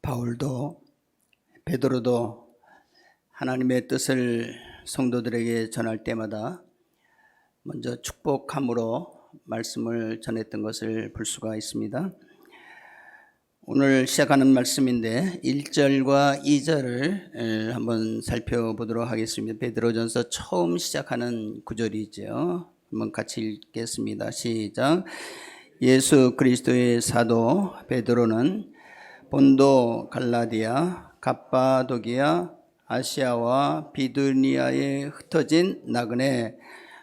바울도 베드로도 하나님의 뜻을 성도들에게 전할 때마다 먼저 축복함으로 말씀을 전했던 것을 볼 수가 있습니다. 오늘 시작하는 말씀인데 1절과 2절을 한번 살펴보도록 하겠습니다. 베드로전서 처음 시작하는 구절이죠. 한번 같이 읽겠습니다. 시작. 예수 그리스도의 사도 베드로는 본도, 갈라디아, 갑바도기아, 아시아와 비두니아에 흩어진 나그네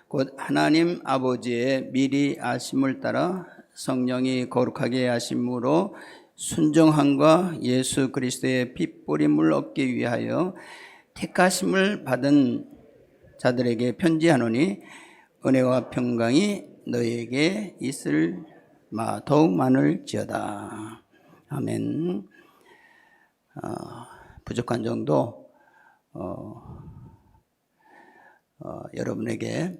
곧 하나님 아버지의 미리 아심을 따라 성령이 거룩하게 하심으로 순종함과 예수 그리스도의 핏뿌림을 얻기 위하여 택하심을 받은 자들에게 편지하노니 은혜와 평강이 너희에게 있을 더욱 많을지어다. 아멘. 부족한 정도 여러분에게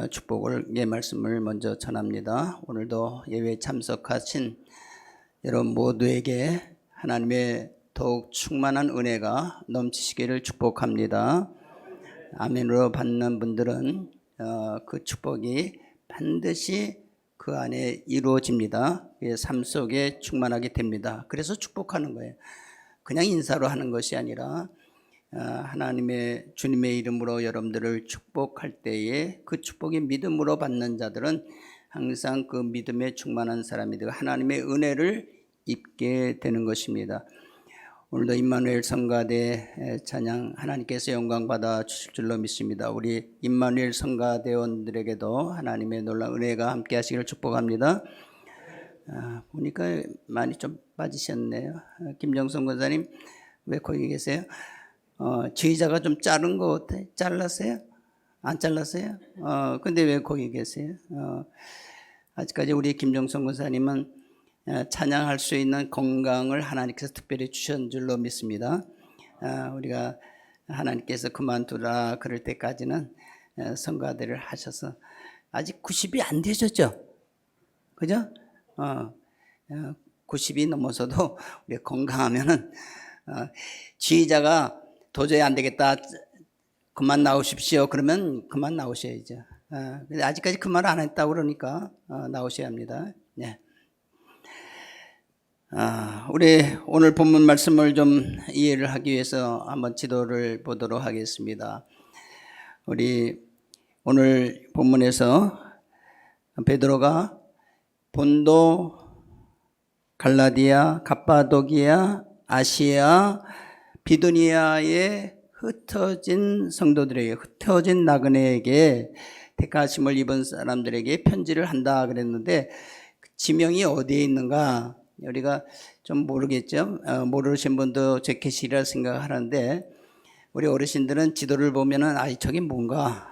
축복을 말씀을 먼저 전합니다. 오늘도 예배에 참석하신 여러분 모두에게 하나님의 더욱 충만한 은혜가 넘치시기를 축복합니다. 아멘으로 받는 분들은 그 축복이 반드시 그 안에 이루어집니다. 삶 속에 충만하게 됩니다. 그래서 축복하는 거예요. 그냥 인사로 하는 것이 아니라 하나님의 주님의 이름으로 여러분들을 축복할 때에 그 축복이 믿음으로 받는 자들은 항상 그 믿음에 충만한 사람이 되고 하나님의 은혜를 입게 되는 것입니다. 오늘도 임마누엘 성가대 찬양 하나님께서 영광 받아 주실 줄로 믿습니다. 우리 임마누엘 성가대원들에게도 하나님의 놀라운 은혜가 함께 하시기를 축복합니다. 보니까 많이 좀 빠지셨네요. 김정선 권사님 왜 거기 계세요? 지휘자가 좀 자른 거 같아. 잘랐어요? 안 잘랐어요? 근데 왜 거기 계세요? 아직까지 우리 김정선 권사님은 찬양할 수 있는 건강을 하나님께서 특별히 주신 줄로 믿습니다. 우리가 하나님께서 그만두라 그럴 때까지는 성가대를 하셔서 아직 90이 안 되셨죠? 그죠? 90이 넘어서도 우리 건강하면은 지휘자가 도저히 안 되겠다 그만 나오십시오 그러면 그만 나오셔야죠. 근데 아직까지 그 말 안 했다고 그러니까 나오셔야 합니다. 네. 우리 오늘 본문 말씀을 좀 이해를 하기 위해서 한번 지도를 보도록 하겠습니다. 우리 오늘 본문에서 베드로가 본도, 갈라디아, 갑바도기아, 아시아, 비두니아에 흩어진 성도들에게, 흩어진 나그네에게 택하심을 입은 사람들에게 편지를 한다 그랬는데 지명이 어디에 있는가? 우리가 좀 모르겠죠. 모르신 분도 재킷이라 생각하는데 우리 어르신들은 지도를 보면은 저게 뭔가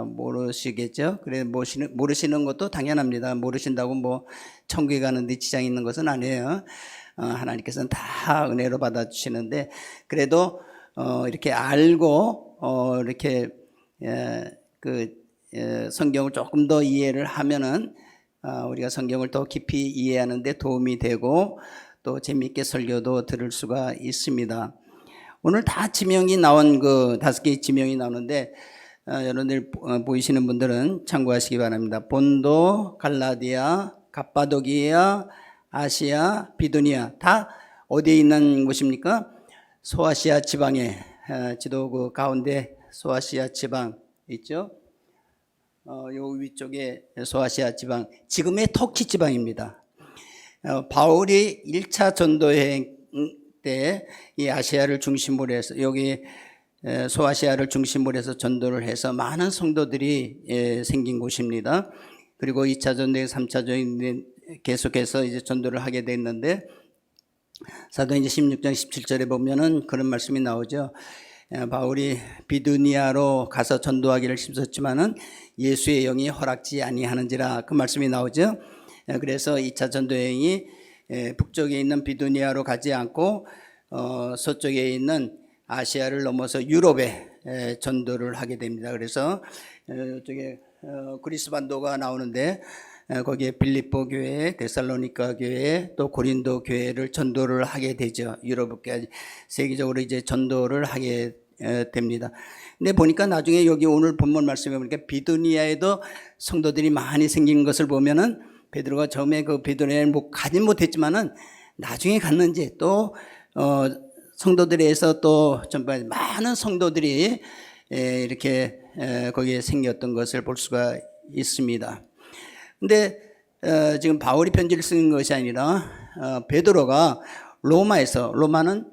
모르시겠죠. 그래 모르시는 것도 당연합니다. 모르신다고 뭐 천국에 가는데 지장이 있는 것은 아니에요. 하나님께서는 다 은혜로 받아주시는데 그래도 이렇게 알고 이렇게 성경을 조금 더 이해를 하면은 우리가 성경을 더 깊이 이해하는 데 도움이 되고 또 재미있게 설교도 들을 수가 있습니다. 오늘 다 지명이 나온 그 5개의 지명이 나오는데 여러분들 보이시는 분들은 참고하시기 바랍니다. 본도, 갈라디아, 갑바도기아, 아시아, 비두니아 다 어디에 있는 곳입니까? 소아시아 지방에 지도 그 가운데 소아시아 지방 있죠? 요 위쪽에 소아시아 지방, 지금의 터키 지방입니다. 바울이 1차 전도여행 때 이 아시아를 중심으로 해서 여기 소아시아를 중심으로 해서 전도를 해서 많은 성도들이 생긴 곳입니다. 그리고 2차 전도행, 3차 전도행 계속해서 이제 전도를 하게 됐는데 사도행전 16장 17절에 보면은 그런 말씀이 나오죠. 바울이 비두니아로 가서 전도하기를 힘썼지만은 예수의 영이 허락지 아니하는지라 그 말씀이 나오죠. 그래서 2차 전도여행이 북쪽에 있는 비두니아로 가지 않고 서쪽에 있는 아시아를 넘어서 유럽에 전도를 하게 됩니다. 그래서 이쪽에 그리스 반도가 나오는데 거기에 빌립보 교회, 데살로니가 교회, 또 고린도 교회를 전도를 하게 되죠. 유럽까지 세계적으로 이제 전도를 하게 됩니다. 근데 보니까 나중에 여기 오늘 본문 말씀에 보니까 비두니아에도 성도들이 많이 생긴 것을 보면은 베드로가 처음에 그 비두니아에 뭐 가진 못했지만은 나중에 갔는지 또 성도들에서 또 전부 많은 성도들이 이렇게 거기에 생겼던 것을 볼 수가 있습니다. 근데 지금 바울이 편지를 쓰는 것이 아니라 베드로가 로마에서, 로마는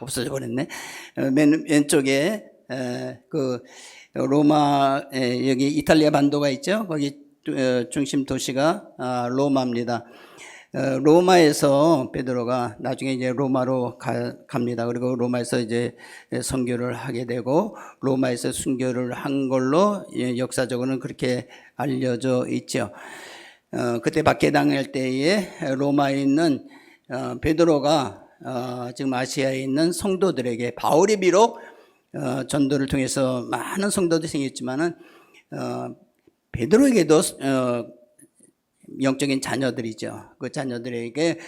없어져 버렸네. 맨 왼쪽에 그 로마, 여기 이탈리아 반도가 있죠. 거기 중심 도시가 로마입니다. 로마에서 베드로가 나중에 이제 로마로 갑니다. 그리고 로마에서 이제 선교를 하게 되고 로마에서 순교를 한 걸로 역사적으로는 그렇게 알려져 있죠. 그때 박해당할 때에 로마에 있는 베드로가 지금 아시아에 있는 성도들에게 바울이 비록 전도를 통해서 많은 성도들이 생겼지만은 베드로에게도 영적인 자녀들이죠. 그 자녀들에게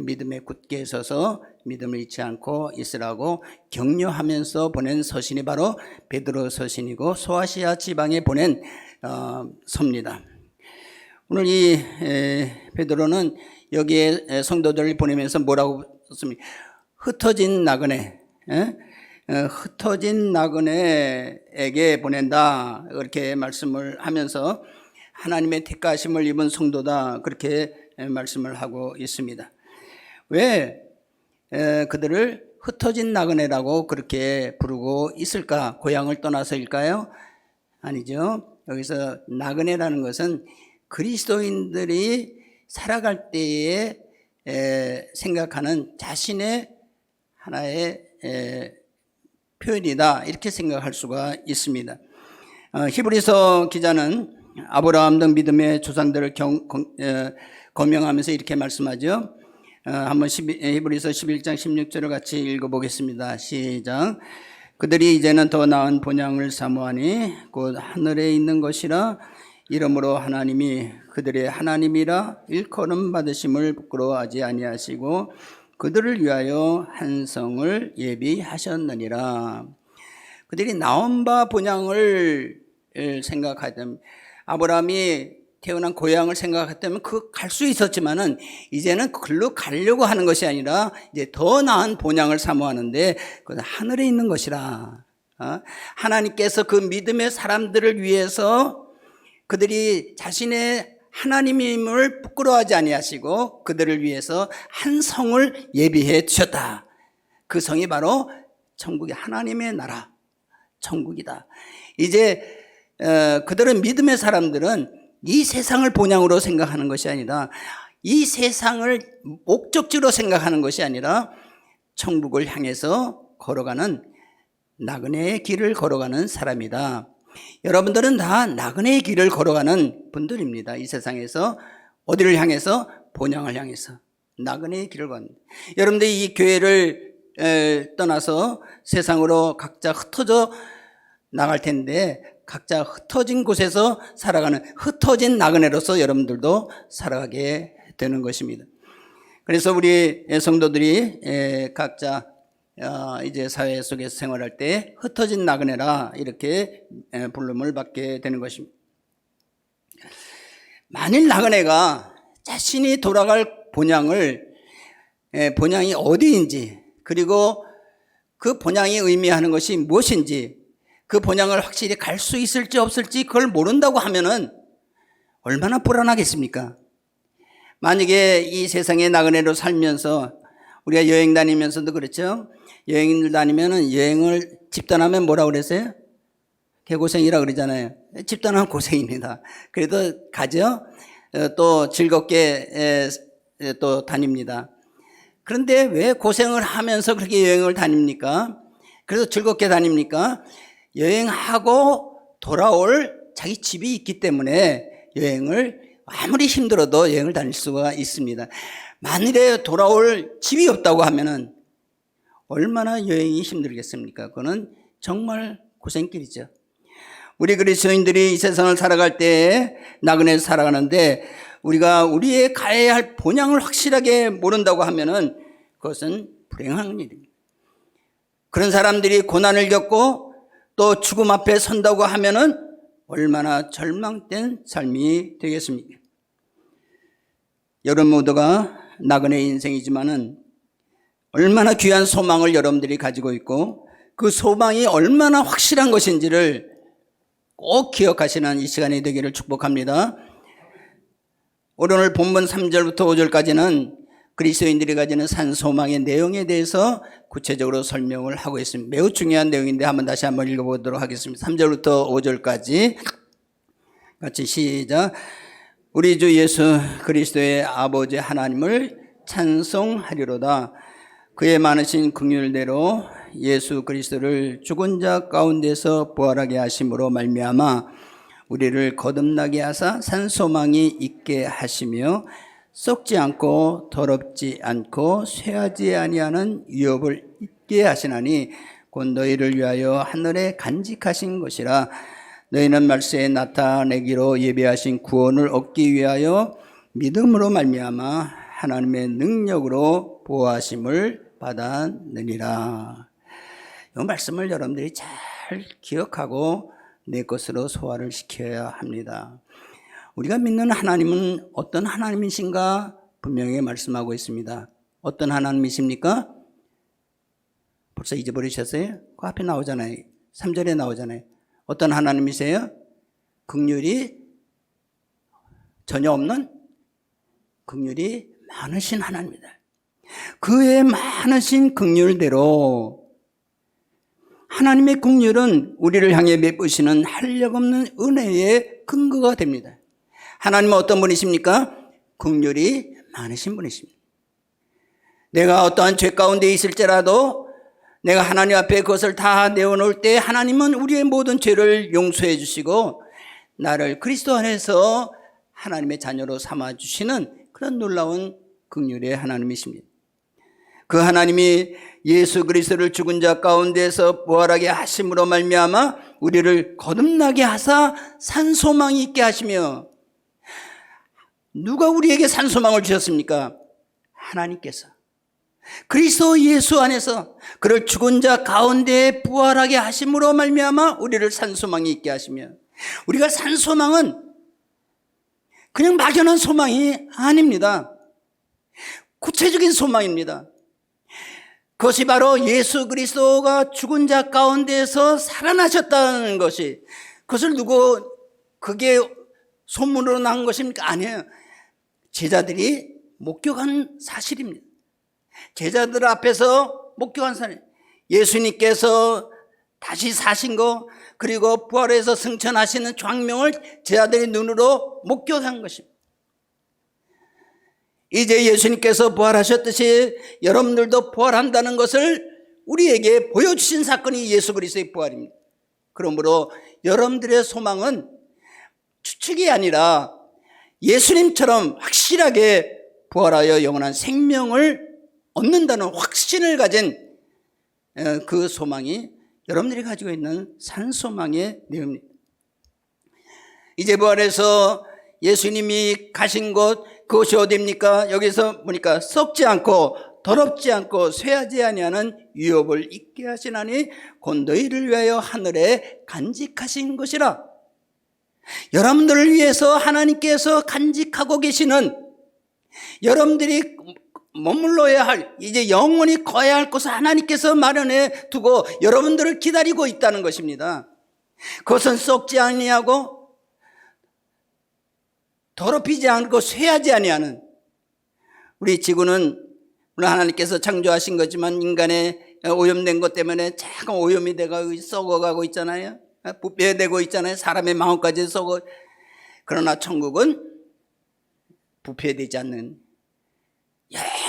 믿음에 굳게 서서 믿음을 잃지 않고 있으라고 격려하면서 보낸 서신이 바로 베드로 서신이고 소아시아 지방에 보낸 서입니다. 오늘 이 베드로는 여기에 성도들을 보내면서 뭐라고 썼습니까? 흩어진 나그네, 흩어진 나그네에게 보낸다, 이렇게 말씀을 하면서 하나님의 택하심을 입은 성도다, 그렇게 말씀을 하고 있습니다. 왜 그들을 흩어진 나그네라고 그렇게 부르고 있을까? 고향을 떠나서일까요? 아니죠. 여기서 나그네라는 것은 그리스도인들이 살아갈 때에 생각하는 자신의 하나의 표현이다, 이렇게 생각할 수가 있습니다. 히브리서 기자는 아브라함 등 믿음의 조상들을 거명하면서 이렇게 말씀하죠. 한번 히브리서 11장 16절을 같이 읽어보겠습니다. 시작. 그들이 이제는 더 나은 본향을 사모하니 곧 하늘에 있는 것이라. 이러므로 하나님이 그들의 하나님이라 일컬음 받으심을 부끄러워하지 아니하시고 그들을 위하여 한 성을 예비하셨느니라. 그들이 나온 바 본향을 생각하던, 아브라함이 태어난 고향을 생각했다면 그 갈 수 있었지만은 이제는 그걸로 가려고 하는 것이 아니라 이제 더 나은 본향을 사모하는데 그것은 하늘에 있는 것이라. 하나님께서 그 믿음의 사람들을 위해서 그들이 자신의 하나님임을 부끄러워하지 아니하시고 그들을 위해서 한 성을 예비해 주셨다. 그 성이 바로 천국의 하나님의 나라, 천국이다. 이제 그들은, 믿음의 사람들은 이 세상을 본향으로 생각하는 것이 아니라, 이 세상을 목적지로 생각하는 것이 아니라 천국을 향해서 걸어가는 나그네의 길을 걸어가는 사람이다. 여러분들은 다 나그네의 길을 걸어가는 분들입니다. 이 세상에서 어디를 향해서? 본향을 향해서 나그네의 길을 걷는. 여러분들이 이 교회를 떠나서 세상으로 각자 흩어져 나갈 텐데 각자 흩어진 곳에서 살아가는 흩어진 나그네로서 여러분들도 살아가게 되는 것입니다. 그래서 우리 성도들이 각자 이제 사회 속에서 생활할 때 흩어진 나그네라, 이렇게 부름을 받게 되는 것입니다. 만일 나그네가 자신이 돌아갈 본향이 어디인지, 그리고 그 본향이 의미하는 것이 무엇인지, 그 본향을 확실히 갈 수 있을지 없을지 그걸 모른다고 하면은 얼마나 불안하겠습니까? 만약에 이 세상의 나그네로 살면서, 우리가 여행 다니면서도 그렇죠. 여행을 다니면은 여행을 집단하면 뭐라고 그랬어요? 개고생이라 그러잖아요. 집단하면 고생입니다. 그래도 가죠. 또 즐겁게 또 다닙니다. 그런데 왜 고생을 하면서 그렇게 여행을 다닙니까? 그래서 즐겁게 다닙니까? 여행하고 돌아올 자기 집이 있기 때문에 여행을, 아무리 힘들어도 여행을 다닐 수가 있습니다. 만일에 돌아올 집이 없다고 하면은 얼마나 여행이 힘들겠습니까? 그거는 정말 고생길이죠. 우리 그리스도인들이 이 세상을 살아갈 때에 나그네에서 살아가는데 우리가 우리의 가해야 할 본향을 확실하게 모른다고 하면은 그것은 불행한 일입니다. 그런 사람들이 고난을 겪고 또 죽음 앞에 선다고 하면은 얼마나 절망된 삶이 되겠습니까? 여러분 모두가 나그네 인생이지만은 얼마나 귀한 소망을 여러분들이 가지고 있고 그 소망이 얼마나 확실한 것인지를 꼭 기억하시는 이 시간이 되기를 축복합니다. 오늘 본문 3절부터 5절까지는 그리스도인들이 가지는 산소망의 내용에 대해서 구체적으로 설명을 하고 있습니다. 매우 중요한 내용인데 다시 한번 읽어보도록 하겠습니다. 3절부터 5절까지 같이 시작. 우리 주 예수 그리스도의 아버지 하나님을 찬송하리로다. 그의 많으신 긍휼대로 예수 그리스도를 죽은 자 가운데서 부활하게 하심으로 말미암아 우리를 거듭나게 하사 산소망이 있게 하시며 썩지 않고 더럽지 않고 쇠하지 아니하는 유업을 있게 하시나니 곧 너희를 위하여 하늘에 간직하신 것이라. 너희는 말세에 나타내기로 예비하신 구원을 얻기 위하여 믿음으로 말미암아 하나님의 능력으로 보호하심을 받았느니라. 이 말씀을 여러분들이 잘 기억하고 내 것으로 소화를 시켜야 합니다. 우리가 믿는 하나님은 어떤 하나님이신가 분명히 말씀하고 있습니다. 어떤 하나님이십니까? 벌써 잊어버리셨어요? 그 앞에 나오잖아요. 3절에 나오잖아요. 어떤 하나님이세요? 긍휼이 전혀 없는 긍휼이 많으신 하나님이다. 그의 많으신 긍휼대로 하나님의 긍휼은 우리를 향해 베푸시는 한력없는 은혜의 근거가 됩니다. 하나님은 어떤 분이십니까? 긍휼이 많으신 분이십니다. 내가 어떠한 죄 가운데 있을지라도 내가 하나님 앞에 그것을 다 내어놓을 때 하나님은 우리의 모든 죄를 용서해 주시고 나를 그리스도 안에서 하나님의 자녀로 삼아주시는 그런 놀라운 긍휼의 하나님이십니다. 그 하나님이 예수 그리스도를 죽은 자 가운데서 부활하게 하심으로 말미암아 우리를 거듭나게 하사 산소망이 있게 하시며, 누가 우리에게 산소망을 주셨습니까? 하나님께서 그리스도 예수 안에서 그를 죽은 자 가운데 부활하게 하심으로 말미암아 우리를 산소망이 있게 하시며, 우리가 산소망은 그냥 막연한 소망이 아닙니다. 구체적인 소망입니다. 그것이 바로 예수 그리스도가 죽은 자 가운데서 살아나셨다는 것이, 그것을 그게 소문으로 난 것입니까? 아니에요. 제자들이 목격한 사실입니다. 제자들 앞에서 목격한 사실, 예수님께서 다시 사신 거, 그리고 부활해서 승천하시는 광명을 제자들의 눈으로 목격한 것입니다. 이제 예수님께서 부활하셨듯이 여러분들도 부활한다는 것을 우리에게 보여주신 사건이 예수 그리스도의 부활입니다. 그러므로 여러분들의 소망은 추측이 아니라 예수님처럼 확실하게 부활하여 영원한 생명을 얻는다는 확신을 가진 그 소망이 여러분들이 가지고 있는 산소망의 내용입니다. 이제 부활해서 예수님이 가신 곳, 그것이 어디입니까? 여기서 보니까 썩지 않고 더럽지 않고 쇠하지 아니하는 유업을 있게 하시나니 곧 너희를 위하여 하늘에 간직하신 것이라. 여러분들을 위해서 하나님께서 간직하고 계시는, 여러분들이 머물러야 할, 이제 영원히 거해야 할 곳을 하나님께서 마련해 두고 여러분들을 기다리고 있다는 것입니다. 그것은 썩지 아니하고 더럽히지 않고 쇠하지 아니하는, 우리 지구는 물론 하나님께서 창조하신 거지만 인간의 오염된 것 때문에 자꾸 오염이 되고 썩어가고 있잖아요. 부패되고 있잖아요. 사람의 마음까지 썩어. 그러나 천국은 부패되지 않는,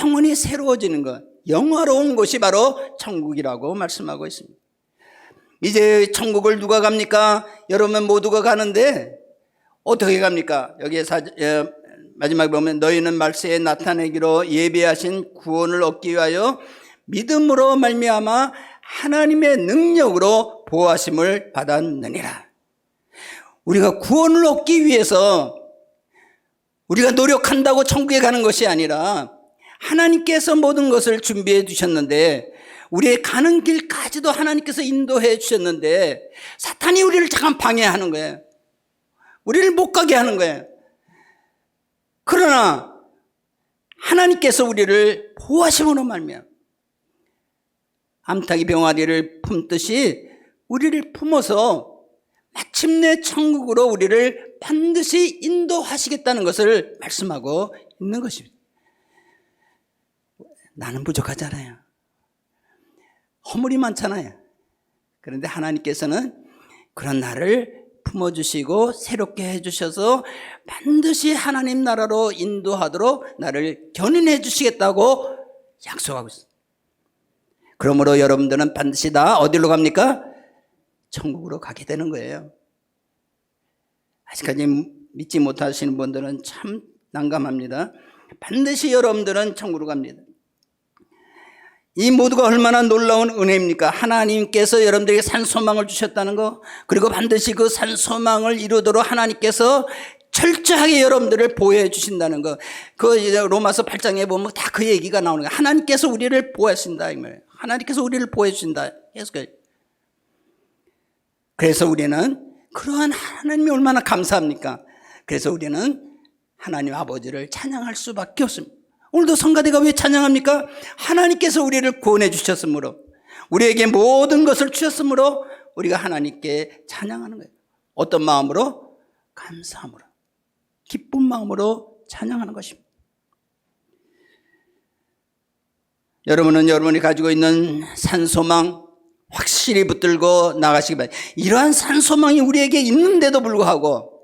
영원히 새로워지는 것, 영화로운 곳이 바로 천국이라고 말씀하고 있습니다. 이제 천국을 누가 갑니까? 여러분 모두가 가는데 어떻게 갑니까? 여기에 마지막에 보면 너희는 말세에 나타내기로 예비하신 구원을 얻기 위하여 믿음으로 말미암아 하나님의 능력으로 보호하심을 받았느니라. 우리가 구원을 얻기 위해서 우리가 노력한다고 천국에 가는 것이 아니라 하나님께서 모든 것을 준비해 두셨는데 우리의 가는 길까지도 하나님께서 인도해 주셨는데 사탄이 우리를 잠깐 방해하는 거예요. 우리를 못 가게 하는 거예요. 그러나 하나님께서 우리를 보호하심으로 말미암아 암탉이 병아리를 품듯이 우리를 품어서 마침내 천국으로 우리를 반드시 인도하시겠다는 것을 말씀하고 있는 것입니다. 나는 부족하잖아요. 허물이 많잖아요. 그런데 하나님께서는 그런 나를 품어주시고 새롭게 해주셔서 반드시 하나님 나라로 인도하도록 나를 견인해 주시겠다고 약속하고 있습니다. 그러므로 여러분들은 반드시 다 어디로 갑니까? 천국으로 가게 되는 거예요. 아직까지 믿지 못하시는 분들은 참 난감합니다. 반드시 여러분들은 천국으로 갑니다. 이 모두가 얼마나 놀라운 은혜입니까? 하나님께서 여러분들에게 산소망을 주셨다는 거, 그리고 반드시 그 산소망을 이루도록 하나님께서 철저하게 여러분들을 보호해 주신다는 거. 그 로마서 8장에 보면 다 그 얘기가 나오는 거예요. 하나님께서 우리를 보호하신다 이 말이에요. 하나님께서 우리를 보호해 주신다. 그래서 우리는 그러한 하나님이 얼마나 감사합니까? 그래서 우리는 하나님 아버지를 찬양할 수밖에 없습니다. 오늘도 성가대가 왜 찬양합니까? 하나님께서 우리를 구원해 주셨으므로, 우리에게 모든 것을 주셨으므로 우리가 하나님께 찬양하는 거예요. 어떤 마음으로? 감사함으로, 기쁜 마음으로 찬양하는 것입니다. 여러분은 여러분이 가지고 있는 산소망 확실히 붙들고 나가시기 바랍니다. 이러한 산소망이 우리에게 있는데도 불구하고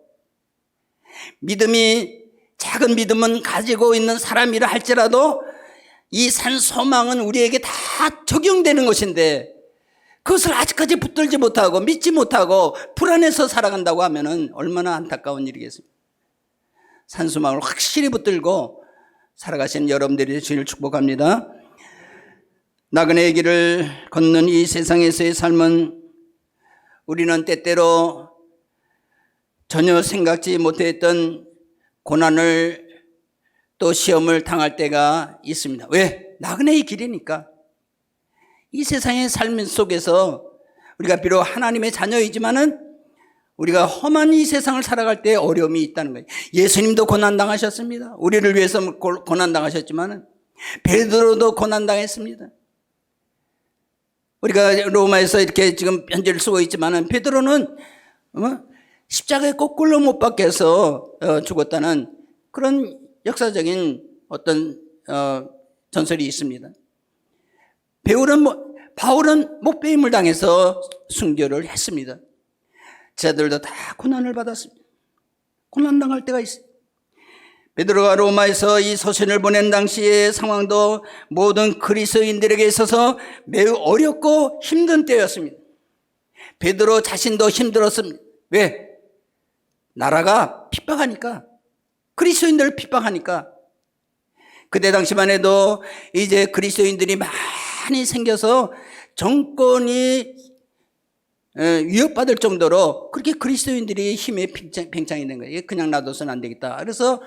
믿음이 작은 믿음은 가지고 있는 사람이라 할지라도 이 산소망은 우리에게 다 적용되는 것인데 그것을 아직까지 붙들지 못하고 믿지 못하고 불안해서 살아간다고 하면 얼마나 안타까운 일이겠습니까? 산소망을 확실히 붙들고 살아가시는 여러분들이 주님을 축복합니다. 나그네의 길을 걷는 이 세상에서의 삶은 우리는 때때로 전혀 생각지 못했던 고난을 또 시험을 당할 때가 있습니다. 왜? 나그네의 길이니까. 이 세상의 삶 속에서 우리가 비록 하나님의 자녀이지만은 우리가 험한 이 세상을 살아갈 때 어려움이 있다는 거예요. 예수님도 고난당하셨습니다. 우리를 위해서 고난당하셨지만은 베드로도 고난당했습니다. 우리가 로마에서 이렇게 지금 편지를 쓰고 있지만은 베드로는 십자가에 거꾸로 못 박혀서 죽었다는 그런 역사적인 어떤 전설이 있습니다. 바울은 목배임을 당해서 순교를 했습니다. 제자들도 다 고난을 받았습니다. 고난당할 때가 있어요. 베드로가 로마에서 이 서신을 보낸 당시의 상황도 모든 그리스도인들에게 있어서 매우 어렵고 힘든 때였습니다. 베드로 자신도 힘들었습니다. 왜? 나라가 핍박하니까, 그리스도인들을 핍박하니까. 그때 당시만 해도 이제 그리스도인들이 많이 생겨서 정권이 위협받을 정도로 그렇게 그리스도인들이 힘에 팽창이 된 거예요. 그냥 놔둬서는 안 되겠다. 그래서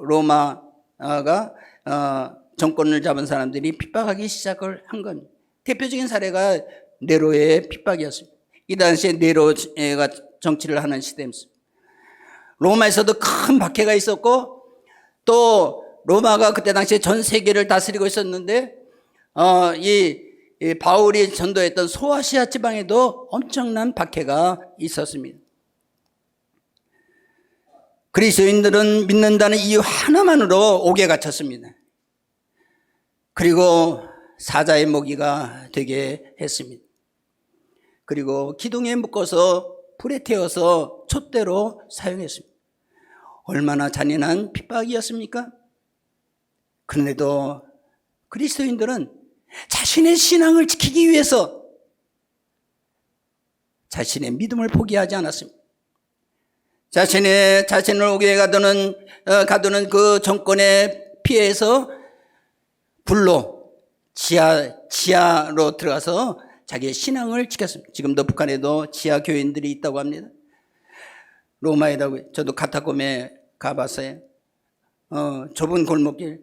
로마가 정권을 잡은 사람들이 핍박하기 시작을 한 겁니다. 대표적인 사례가 네로의 핍박이었습니다. 이 당시에 네로가 정치를 하는 시대였습니다. 로마에서도 큰 박해가 있었고 또 로마가 그때 당시에 전 세계를 다스리고 있었는데 이 바울이 전도했던 소아시아 지방에도 엄청난 박해가 있었습니다. 그리스도인들은 믿는다는 이유 하나만으로 옥에 갇혔습니다. 그리고 사자의 먹이가 되게 했습니다. 그리고 기둥에 묶어서 불에 태워서 촛대로 사용했습니다. 얼마나 잔인한 핍박이었습니까? 그런데도 그리스도인들은 자신의 신앙을 지키기 위해서 자신의 믿음을 포기하지 않았습니다. 자신을 옥에 가두는 그 정권의 피해서 불로 지하로 들어가서 자기의 신앙을 지켰습니다. 지금도 북한에도 지하 교인들이 있다고 합니다. 로마에다 저도 카타콤에 가봤어요. 좁은 골목길.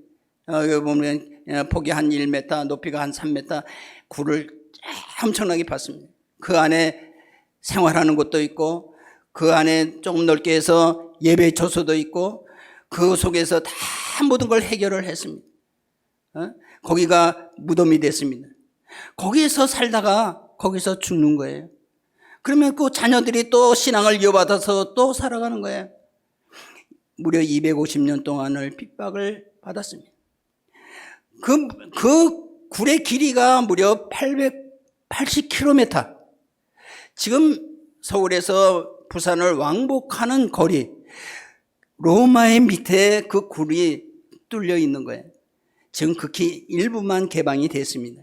여기 보면 폭이 한 1m, 높이가 한 3m, 굴을 엄청나게 팠습니다. 그 안에 생활하는 곳도 있고, 그 안에 조금 넓게 해서 예배 처소도 있고, 그 속에서 다 모든 걸 해결을 했습니다. 거기가 무덤이 됐습니다. 거기에서 살다가 거기서 죽는 거예요. 그러면 그 자녀들이 또 신앙을 이어받아서 또 살아가는 거예요. 무려 250년 동안을 핍박을 받았습니다. 그 굴의 길이가 무려 880km. 지금 서울에서 부산을 왕복하는 거리, 로마의 밑에 그 굴이 뚫려 있는 거예요. 지금 극히 일부만 개방이 됐습니다.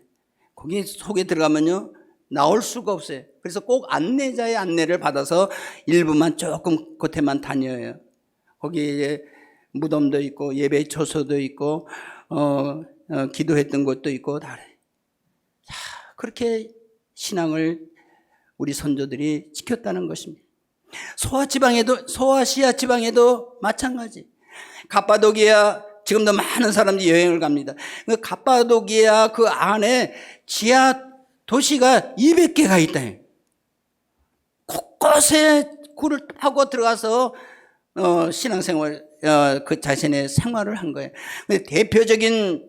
거기 속에 들어가면요, 나올 수가 없어요. 그래서 꼭 안내자의 안내를 받아서 일부만 조금 겉에만 다녀요. 거기에 무덤도 있고 예배 처소도 있고 기도했던 곳도 있고 다. 자, 그렇게 신앙을 우리 선조들이 지켰다는 것입니다. 소아시아 지방에도 마찬가지. 갑바도기아, 지금도 많은 사람들이 여행을 갑니다. 그 갑바도기아 그 안에 지하 도시가 200개가 있다. 곳곳에 굴을 파고 들어가서 신앙생활, 그 자신의 생활을 한 거예요. 대표적인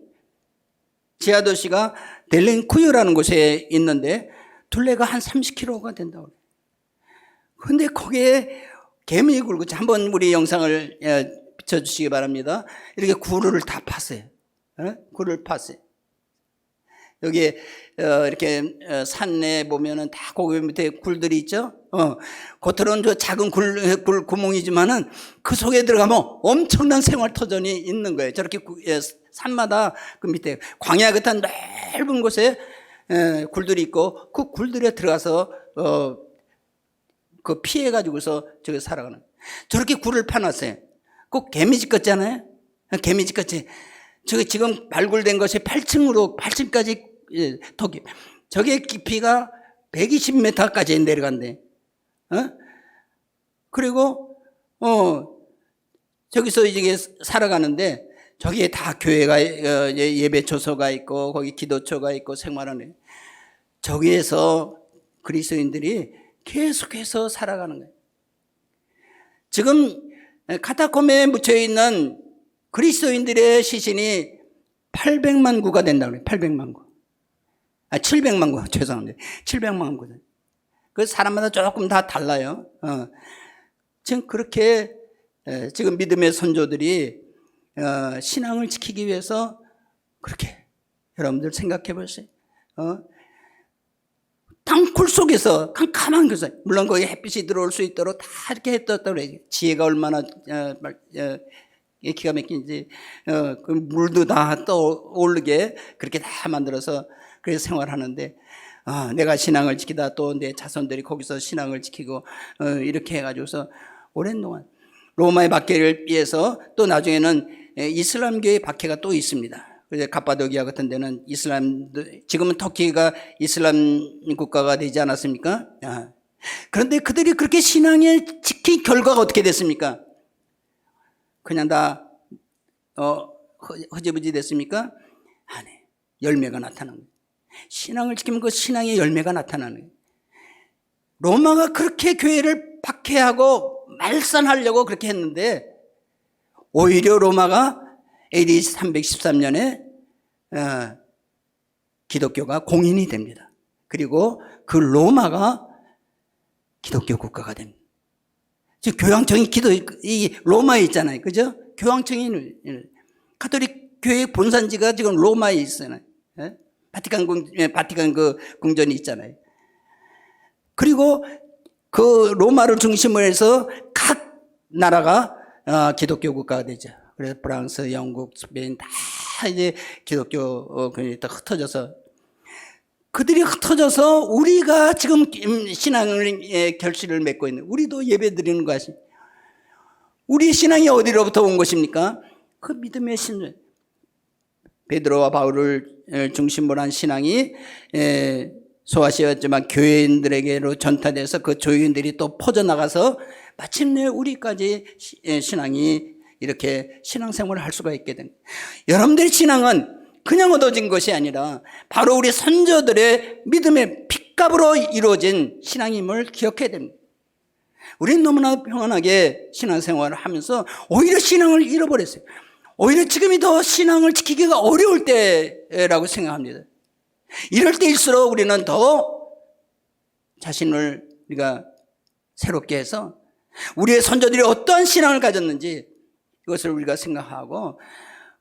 지하 도시가 델렌쿠유라는 곳에 있는데 둘레가 한 30km가 된다고 그래요. 근데 거기에 개미 굴고, 한번 우리 영상을 비춰주시기 바랍니다. 이렇게 굴을 다 팠어요. 굴을 팠어요. 여기에 이렇게 산에 보면은 다 거기 밑에 굴들이 있죠. 겉으로는 저 작은 굴 구멍이지만은 그 속에 들어가면 엄청난 생활터전이 있는 거예요. 저렇게 산마다 그 밑에 광야 같은 넓은 곳에 굴들이 있고, 그 굴들에 들어가서 그 피해가지고서 저기 살아가는. 저렇게 굴을 파놨어요. 꼭 개미집 같잖아요. 개미집 같이. 저기 지금 발굴된 것이 8층까지 더 깊이. 저게 깊이가 120m까지 내려간대. 그리고 저기서 이제 살아가는데, 저기에 다 교회가 예배처소가 있고 거기 기도처가 있고 생활하는. 저기에서 그리스도인들이 계속해서 살아가는 거예요. 지금 카타콤에 묻혀있는 그리스도인들의 시신이 800만 구가 된다고 그래요. 800만 구. 700만 구. 죄송합니다. 700만 구. 그 사람마다 조금 다 달라요. 지금 그렇게 지금 믿음의 선조들이 신앙을 지키기 위해서 그렇게, 여러분들 생각해 보세요. 땅굴 속에서 캄캄한 곳에, 물론 거기 햇빛이 들어올 수 있도록 다 이렇게 했었다고 그래요. 지혜가 얼마나 기가 막힌지, 그 물도 다 떠오르게 그렇게 다 만들어서 그래서 생활하는데, 내가 신앙을 지키다 또 내 자손들이 거기서 신앙을 지키고 이렇게 해가지고서 오랜 동안 로마의 박해를 위해서, 또 나중에는 이슬람교의 박해가 또 있습니다. 그래서 갑바도기아 같은 데는 지금은 터키가 이슬람 국가가 되지 않았습니까? 그런데 그들이 그렇게 신앙에 지킨 결과가 어떻게 됐습니까? 그냥 다 허지부지 됐습니까? 아니, 열매가 나타난 거예요. 신앙을 지키면 그 신앙의 열매가 나타나는 거예요. 로마가 그렇게 교회를 박해하고 말살하려고 그렇게 했는데, 오히려 로마가 AD 313년에 기독교가 공인이 됩니다. 그리고 그 로마가 기독교 국가가 됩니다. 지금 교황청이 이 로마에 있잖아요. 그죠? 교황청이, 가톨릭 교회 본산지가 지금 로마에 있잖아요. 바티칸 그 궁전이 있잖아요. 그리고 그 로마를 중심으로 해서 각 나라가 기독교 국가가 되죠. 그래서 프랑스, 영국, 스페인 다 이제 기독교 다 흩어져서, 그들이 흩어져서 우리가 지금 신앙의 결실을 맺고 있는, 우리도 예배 드리는 것이, 우리 신앙이 어디로부터 온 것입니까? 그 믿음의 신, 베드로와 바울을 중심으로 한 신앙이 소아시아였지만 교회인들에게로 전파돼서 그 교회인들이 또 퍼져나가서 마침내 우리까지 신앙이 이렇게 신앙생활을 할 수가 있게 된 거예요. 여러분들의 신앙은 그냥 얻어진 것이 아니라 바로 우리 선조들의 믿음의 핏값으로 이루어진 신앙임을 기억해야 됩니다. 우리는 너무나 평안하게 신앙생활을 하면서 오히려 신앙을 잃어버렸어요. 오히려 지금이 더 신앙을 지키기가 어려울 때라고 생각합니다. 이럴 때일수록 우리는 더 자신을 우리가 새롭게 해서 우리의 선조들이 어떠한 신앙을 가졌는지 이것을 우리가 생각하고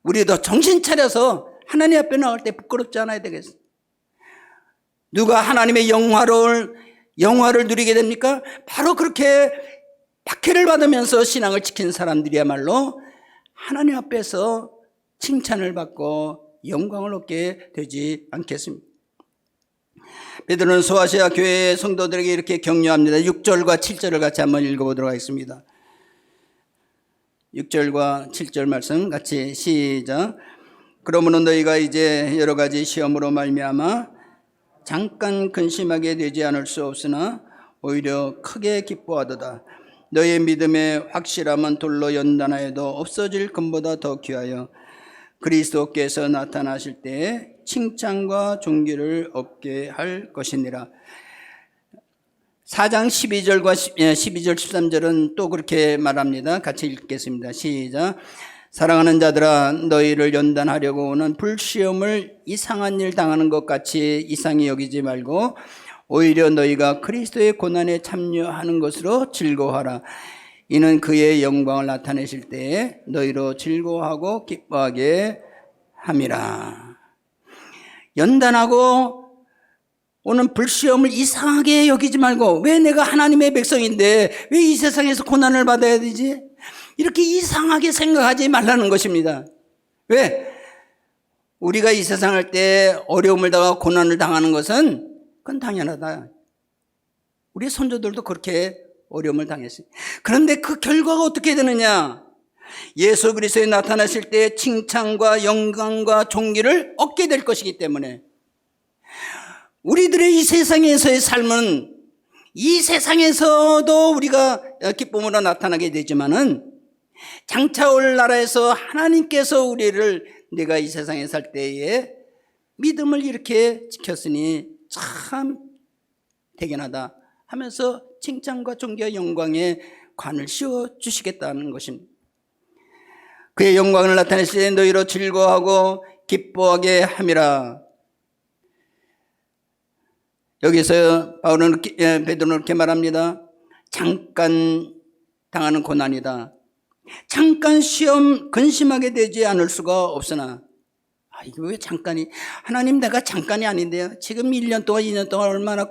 우리도 정신 차려서 하나님 앞에 나올 때 부끄럽지 않아야 되겠어요. 누가 하나님의 영화를 누리게 됩니까? 바로 그렇게 박해를 받으면서 신앙을 지킨 사람들이야말로 하나님 앞에서 칭찬을 받고 영광을 얻게 되지 않겠습니까? 베드로는 소아시아 교회 성도들에게 이렇게 격려합니다. 6절과 7절을 같이 한번 읽어보도록 하겠습니다. 6절과 7절 말씀 같이 시작. 그러므로 너희가 이제 여러 가지 시험으로 말미암아 잠깐 근심하게 되지 않을 수 없으나 오히려 크게 기뻐하도다. 너희의 믿음의 확실함은 돌로 연단하여도 없어질 금보다 더 귀하여 그리스도께서 나타나실 때에 칭찬과 존귀를 얻게 할 것이니라. 4장 12절과 12절 13절은 또 그렇게 말합니다. 같이 읽겠습니다. 시작. 사랑하는 자들아, 너희를 연단하려고 오는 불시험을 이상한 일 당하는 것 같이 이상히 여기지 말고 오히려 너희가 그리스도의 고난에 참여하는 것으로 즐거워하라. 이는 그의 영광을 나타내실 때에 너희로 즐거워하고 기뻐하게 함이라. 연단하고 오는 불시험을 이상하게 여기지 말고, 왜 내가 하나님의 백성인데 왜 이 세상에서 고난을 받아야 되지? 이렇게 이상하게 생각하지 말라는 것입니다. 왜? 우리가 이 세상 할 때 어려움을 당하고 고난을 당하는 것은 그건 당연하다. 우리 선조들도 그렇게 어려움을 당했어요. 그런데 그 결과가 어떻게 되느냐? 예수 그리스도에 나타나실 때 칭찬과 영광과 존귀를 얻게 될 것이기 때문에 우리들의 이 세상에서의 삶은 이 세상에서도 우리가 기쁨으로 나타나게 되지만은 장차 올 나라에서 하나님께서 우리를 내가 이 세상에 살 때에 믿음을 이렇게 지켰으니 참 대견하다 하면서 칭찬과 존귀와 영광의 관을 씌워주시겠다는 것입니다. 그의 영광을 나타내실 때 너희로 즐거워하고 기뻐하게 함이라. 여기서 베드로는 이렇게 말합니다. 잠깐 당하는 고난이다. 잠깐 시험 근심하게 되지 않을 수가 없으나, 이거 왜 잠깐이? 하나님, 내가 잠깐이 아닌데요. 지금 1년 동안 2년 동안 얼마나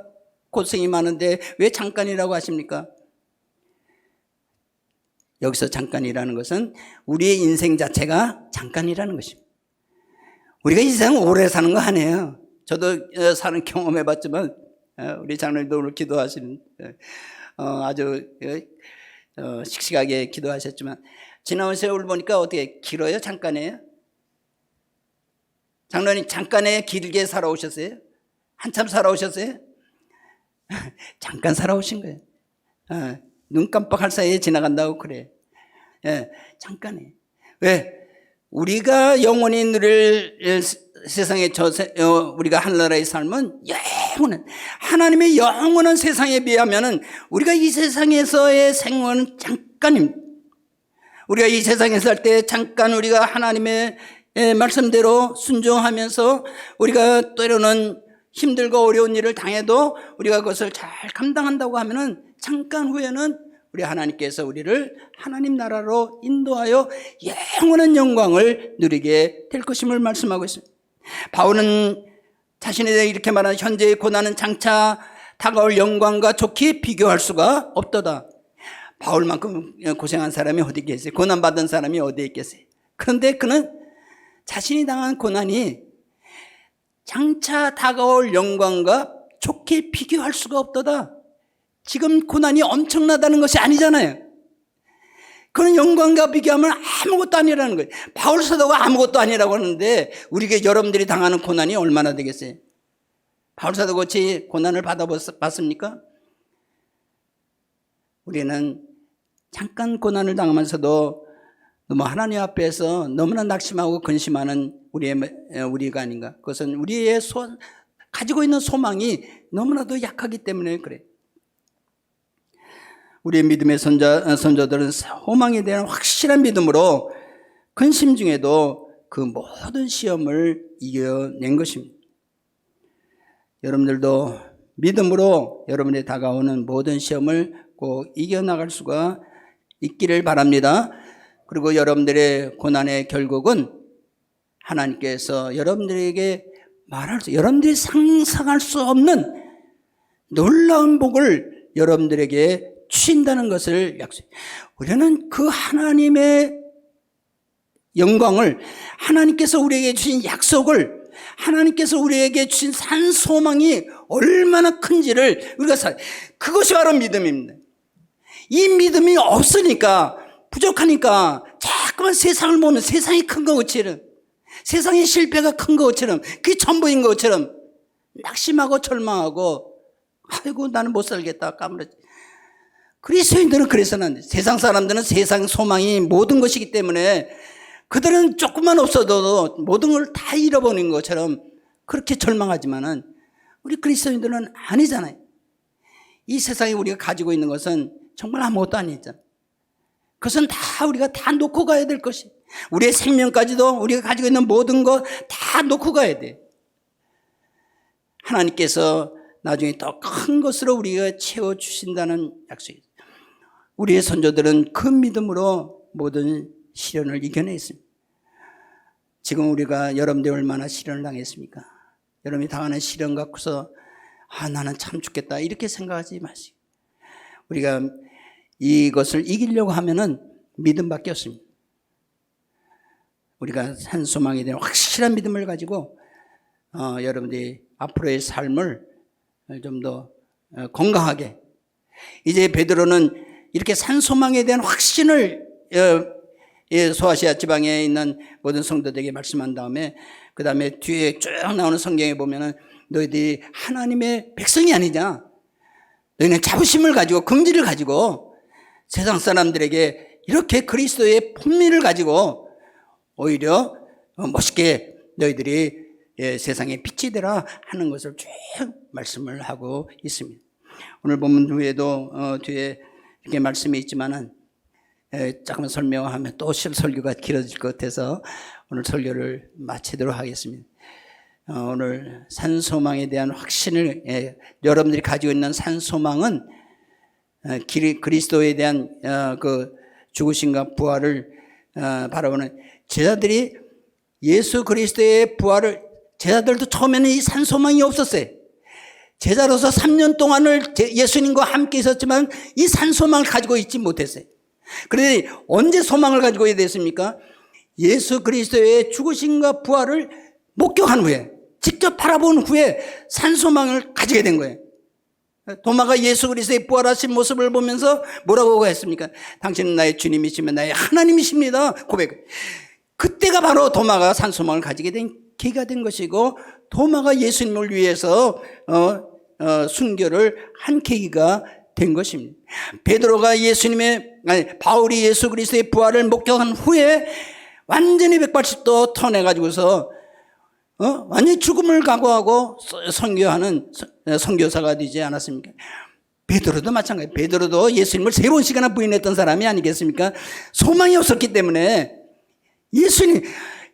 고생이 많은데 왜 잠깐이라고 하십니까? 여기서 잠깐이라는 것은 우리의 인생 자체가 잠깐이라는 것입니다. 우리가 이 세상 오래 사는 거 아니에요. 저도 사는 경험해봤지만 우리 장로님도 오늘 기도하시는 아주 씩씩하게 기도하셨지만 지나온 세월 보니까 어떻게 길어요? 잠깐이에요? 장로님 잠깐에 길게 살아오셨어요? 한참 살아오셨어요? 잠깐 살아오신 거예요. 눈 깜빡할 사이에 지나간다고 그래. 잠깐에. 왜? 우리가 영원히 누릴 세상에 우리가 하늘나라의 삶은 영원한, 하나님의 영원한 세상에 비하면은 우리가 이 세상에서의 생활은 잠깐입니다. 우리가 이 세상에 살 때 잠깐 우리가 하나님의 말씀대로 순종하면서 우리가 때로는 힘들고 어려운 일을 당해도 우리가 그것을 잘 감당한다고 하면은 잠깐 후에는 우리 하나님께서 우리를 하나님 나라로 인도하여 영원한 영광을 누리게 될 것임을 말씀하고 있습니다. 바울은 자신에 대해 이렇게 말하는 현재의 고난은 장차 다가올 영광과 좋게 비교할 수가 없도다. 바울만큼 고생한 사람이 어디 계세요? 고난받은 사람이 어디에 있겠어요? 그런데 그는 자신이 당한 고난이 장차 다가올 영광과 좋게 비교할 수가 없도다. 지금 고난이 엄청나다는 것이 아니잖아요. 그런 영광과 비교하면 아무것도 아니라는 거예요. 바울 사도가 아무것도 아니라고 하는데 우리가 여러분들이 당하는 고난이 얼마나 되겠어요? 바울 사도 같이 고난을 받아봤습니까? 우리는 잠깐 고난을 당하면서도 너무 하나님 앞에서 너무나 낙심하고 근심하는 우리가 아닌가. 그것은 우리의 가지고 있는 소망이 너무나도 약하기 때문에 그래. 우리의 믿음의 선조들은 소망에 대한 확실한 믿음으로 근심 중에도 그 모든 시험을 이겨낸 것입니다. 여러분들도 믿음으로 여러분의 다가오는 모든 시험을 꼭 이겨나갈 수가 있기를 바랍니다. 그리고 여러분들의 고난의 결국은 하나님께서 여러분들에게 여러분들이 상상할 수 없는 놀라운 복을 여러분들에게 주신다는 것을 약속해요. 우리는 그 하나님의 영광을, 하나님께서 우리에게 주신 약속을, 하나님께서 우리에게 주신 산 소망이 얼마나 큰지를 우리가 그것이 바로 믿음입니다. 이 믿음이 없으니까, 부족하니까 자꾸만 세상을 보면 세상이 큰 것처럼, 세상의 실패가 큰 것처럼, 그게 전부인 것처럼 낙심하고 절망하고, 아이고 나는 못 살겠다 까무러지. 그리스도인들은 그래서는 안 돼. 세상 사람들은 세상 소망이 모든 것이기 때문에 그들은 조금만 없어도 모든 걸 다 잃어버린 것처럼 그렇게 절망하지만은 우리 그리스도인들은 아니잖아요. 이 세상에 우리가 가지고 있는 것은 정말 아무것도 아니잖아요. 그것은 다 우리가 다 놓고 가야 될 것이. 우리의 생명까지도 우리가 가지고 있는 모든 것 다 놓고 가야 돼. 하나님께서 나중에 더 큰 것으로 우리가 채워주신다는 약속이죠. 우리의 선조들은 그 믿음으로 모든 시련을 이겨냈습니다. 지금 우리가 여러분들 얼마나 시련을 당했습니까? 여러분이 당하는 시련 갖고서 나는 참 죽겠다 이렇게 생각하지 마시고, 우리가 이것을 이기려고 하면은 믿음밖에 없습니다. 우리가 산 소망에 대한 확실한 믿음을 가지고 여러분들이 앞으로의 삶을 좀 더 건강하게, 이제 베드로는 이렇게 산 소망에 대한 확신을 소아시아 지방에 있는 모든 성도들에게 말씀한 다음에 그 다음에 뒤에 쭉 나오는 성경에 보면은 너희들이 하나님의 백성이 아니냐, 너희는 자부심을 가지고 긍지를 가지고 세상 사람들에게 이렇게 그리스도의 품위를 가지고 오히려 멋있게 너희들이 세상에 빛이 되라 하는 것을 쭉 말씀을 하고 있습니다. 오늘 본문 후에도 뒤에 이렇게 말씀이 있지만은 조금 설명하면 또 설교가 길어질 것 같아서 오늘 설교를 마치도록 하겠습니다. 오늘 산소망에 대한 확신을, 여러분들이 가지고 있는 산소망은 그리스도에 대한 그 죽으심과 부활을 바라보는 제자들이, 예수 그리스도의 부활을, 제자들도 처음에는 이 산소망이 없었어요. 제자로서 3년 동안을 예수님과 함께 있었지만 이 산소망을 가지고 있지 못했어요. 그런데 언제 소망을 가지고 있어야 됐습니까? 예수 그리스도의 죽으심과 부활을 목격한 후에, 직접 바라본 후에 산소망을 가지게 된 거예요. 도마가 예수 그리스도의 부활하신 모습을 보면서 뭐라고 했습니까? 당신은 나의 주님이시면 나의 하나님이십니다 고백. 그때가 바로 도마가 산소망을 가지게 된 계기가 된 것이고, 도마가 예수님을 위해서 순교를 한 계기가 된 것입니다. 베드로가 바울이 예수 그리스도의 부활을 목격한 후에 완전히 180도 턴해가지고서 완전히 죽음을 각오하고 선교하는 선교사가 되지 않았습니까? 베드로도 마찬가지예요. 베드로도 예수님을 3번씩이나 부인했던 사람이 아니겠습니까? 소망이 없었기 때문에 예수님,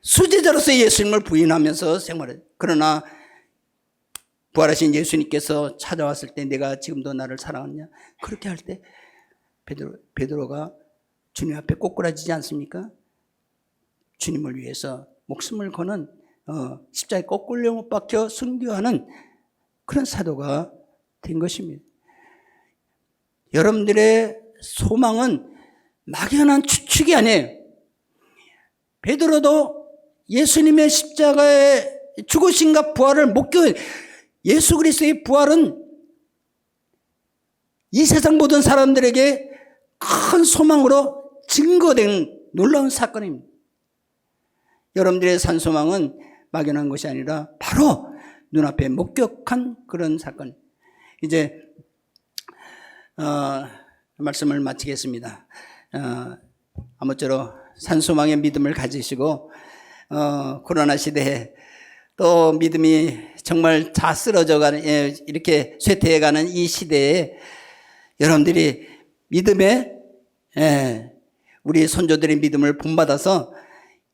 수제자로서 예수님을 부인하면서 생활해요. 그러나 부활하신 예수님께서 찾아왔을 때 내가 지금도 나를 사랑하느냐? 그렇게 할 때 베드로가 주님 앞에 꼬꾸라지지 않습니까? 주님을 위해서 목숨을 거는 십자가에 거꾸로 못 박혀 순교하는 그런 사도가 된 것입니다. 여러분들의 소망은 막연한 추측이 아니에요. 베드로도 예수님의 십자가의 죽으심과 부활을 목격해, 예수 그리스도의 부활은 이 세상 모든 사람들에게 큰 소망으로 증거된 놀라운 사건입니다. 여러분들의 산소망은 막연한 것이 아니라 바로 눈앞에 목격한 그런 사건. 이제 말씀을 마치겠습니다. 아무쪼록 산소망의 믿음을 가지시고 코로나 시대에 또 믿음이 정말 다 쓰러져가는 이렇게 쇠퇴해가는 이 시대에 여러분들이 믿음에 우리 손조들의 믿음을 본받아서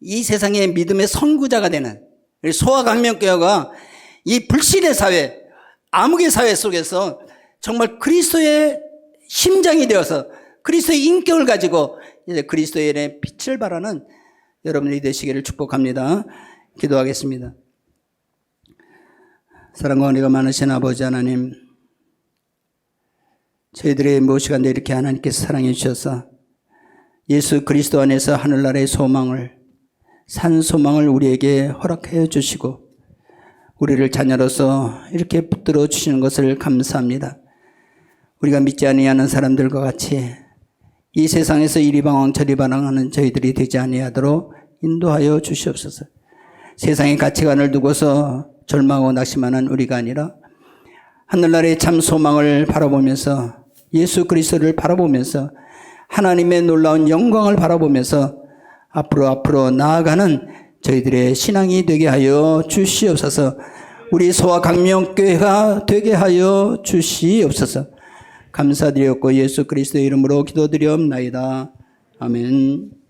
이 세상의 믿음의 선구자가 되는 소아강명교회가 이 불신의 사회, 암흑의 사회 속에서 정말 그리스도의 심장이 되어서 그리스도의 인격을 가지고 이제 그리스도의 빛을 발하는 여러분이 되시기를 축복합니다. 기도하겠습니다. 사랑과 은혜가 많으신 아버지 하나님, 저희들의 무엇이간데 이렇게 하나님께서 사랑해 주셔서 예수 그리스도 안에서 하늘나라의 소망을, 산 소망을 우리에게 허락해 주시고 우리를 자녀로서 이렇게 붙들어 주시는 것을 감사합니다. 우리가 믿지 아니하는 사람들과 같이 이 세상에서 이리방황 저리방황하는 저희들이 되지 아니하도록 인도하여 주시옵소서. 세상의 가치관을 두고서 절망하고 낙심하는 우리가 아니라 하늘나라의 참 소망을 바라보면서 예수 그리스도를 바라보면서 하나님의 놀라운 영광을 바라보면서 앞으로 나아가는 저희들의 신앙이 되게 하여 주시옵소서. 우리 소아강명교회가 되게 하여 주시옵소서. 감사드렸고 예수 그리스도의 이름으로 기도드리옵나이다. 아멘.